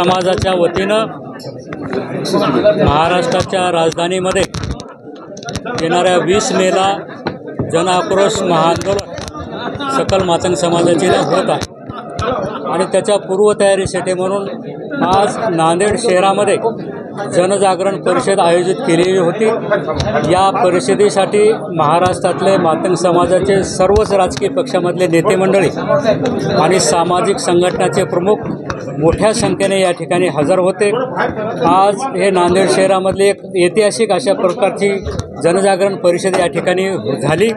समाजाच्या वतीनं महाराष्ट्राच्या राजधानीमध्ये येणाऱ्या 20 मेला जन आक्रोश महाआंदोलन सकल मातंग समाजाचे होत आहे आणि त्याच्या पूर्वतयारीसाठी म्हणून आज नांदेड शहरामध्ये जनजागरण परिषद आयोजित केलेली होती। या परिषदेसाठी महाराष्ट्रातले मातंग समाजाचे सर्वच राजकीय पक्षामधले नेते मंडळी आणि सामाजिक संघटनाचे प्रमुख मोठ्या संख्येने या ठिकाणी हजर होते। आज हे नांदेड शहरामधली एक ऐतिहासिक अशा प्रकारची जनजागरण परिषद या ठिकाणी झाली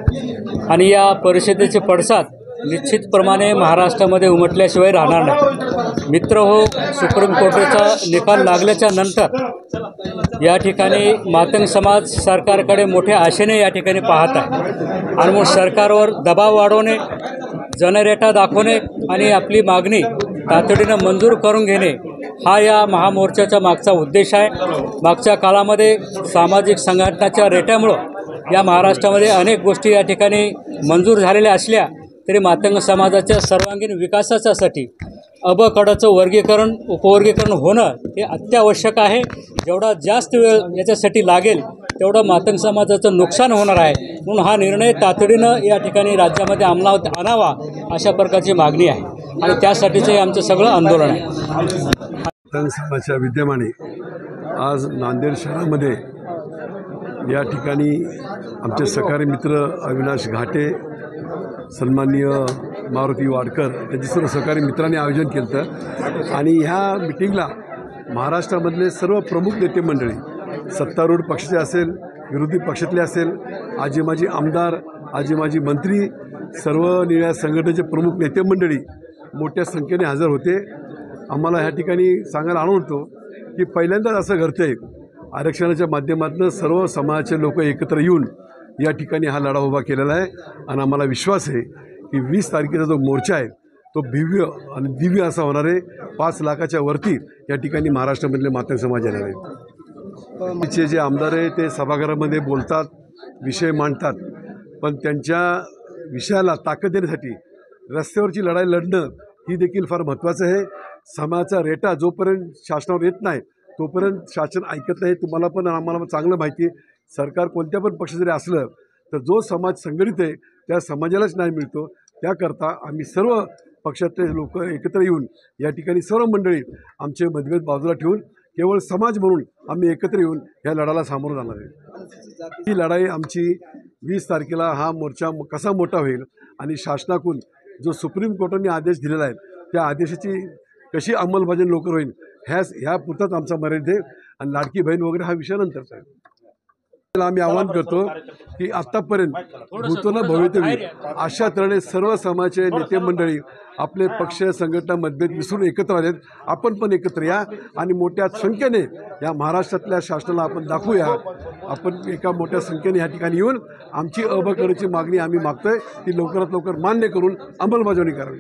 आणि या परिषदेचे पडसाद निश्चितप्रमाणे महाराष्ट्रामध्ये उमटल्याशिवाय राहणार नाही। मित्र हो, सुप्रीम कोर्टाचा निकाल लागल्याच्या नंतर या ठिकाणी मातंग समाज सरकारकडे मोठ्या आशेने या ठिकाणी पाहत आहे आणि मग सरकारवर दबाव वाढवणे, जनरेटा दाखवणे आणि आपली मागणी तातडीनं मंजूर करून घेणे हा या महामोर्चाचा मागचा उद्देश आहे। मागच्या काळामध्ये सामाजिक संघटनाच्या रेट्यामुळं या महाराष्ट्रामध्ये अनेक गोष्टी या ठिकाणी मंजूर झालेल्या असल्या तरी मातंग समाजाच्या सर्वांगीण विकासासाठी अ ब कडचं वर्गीकरण उपवर्गीकरण होणं हे अत्यावश्यक आहे। जेवढा जास्त वेळ याच्यासाठी लागेल तेवढं मातंग समाजाचं नुकसान होणार आहे, म्हणून हा निर्णय तातडीनं या ठिकाणी राज्यामध्ये अंमलात आणावा अशा प्रकारची मागणी आहे आणि त्यासाठीचं हे आमचं सगळं आंदोलन आहे। मातंग समाजाच्या विद्यमाने आज नांदेड शहरामध्ये या ठिकाणी आमचे सहकारी मित्र अविनाश घाटे, सन्माननीय मारुती वाडकर त्यांची सर्व सहकारी मित्रांनी आयोजन केलं होतं आणि ह्या मिटिंगला महाराष्ट्रामधले सर्व प्रमुख नेते मंडळी, सत्तारूढ पक्षाचे असेल, विरोधी पक्षातले असेल, आजी माजी आमदार, आजी माजी मंत्री, सर्व निळ्या संघटनेचे प्रमुख नेते मंडळी मोठ्या संख्येने हजर होते। आम्हाला ह्या ठिकाणी सांगायला आनंद की पहिल्यांदाच असं घडतं आहे, आरक्षणाच्या माध्यमातून सर्व समाजाचे लोक एकत्र येऊन या ठिकाणी हा लढा उभा केलेला आहे आणि आम्हाला विश्वास आहे की 20 तारखेचा जो मोर्चा आहे तो भव्य आणि दिव्य असा होणार आहे। 5 लाखाच्या वरती या ठिकाणी महाराष्ट्रामधले मातंग समाज येणार आहेत। तिचे जे आमदार आहे ते सभागृहामध्ये बोलतात, विषय मांडतात, पण त्यांच्या विषयाला ताकद देण्यासाठी रस्त्यावरची लढाई लढणं ही देखील फार महत्त्वाचं आहे। समाजाचा रेटा जोपर्यंत शासनावर येत नाही तोपर्यंत शासन ऐकत नाही। तुम्हाला पण आम्हाला चांगलं माहिती आहे, सरकार कोणत्या पण पक्ष जरी असलं तर जो समाज संघटित आहे त्या समाजालाच न्याय मिळतो। त्याकरता आम्ही सर्व पक्षातले लोक एकत्र येऊन या ठिकाणी सर्व मंडळी आमचे मतभेद बाजूला ठेवून केवळ समाज म्हणून आम्ही एकत्र येऊन या लढ्याला सामोरं जाणार आहे। ही लढाई आमची 20 तारखेला हा मोर्चा कसा मोठा होईल आणि शासनाकडून जो सुप्रीम कोर्टाने आदेश दिलेला आहे त्या आदेशाची कशी अंमलबजावणी लवकर होईल ह्या पुरताच आमचा मर्यादित आहे आणि लाडकी बहीण वगैरे हा विषय नंतरचा आहे। आम्ही आवाहन करतो की आत्तापर्यंत भूतोन भवितव्य अशा तऱ्हेने सर्व समाजाचे नेते मंडळी आपले पक्ष संघटना मतभेद विसरून एकत्र आलेत। आपण पण एकत्र या आणि मोठ्या संख्येने या महाराष्ट्रातल्या शासनाला आपण दाखवूया। आपण एका मोठ्या संख्येने या ठिकाणी येऊन आमची अ ब कडची मागणी आम्ही मागतोय ती लवकरात लवकर मान्य करून अंमलबजावणी करावी।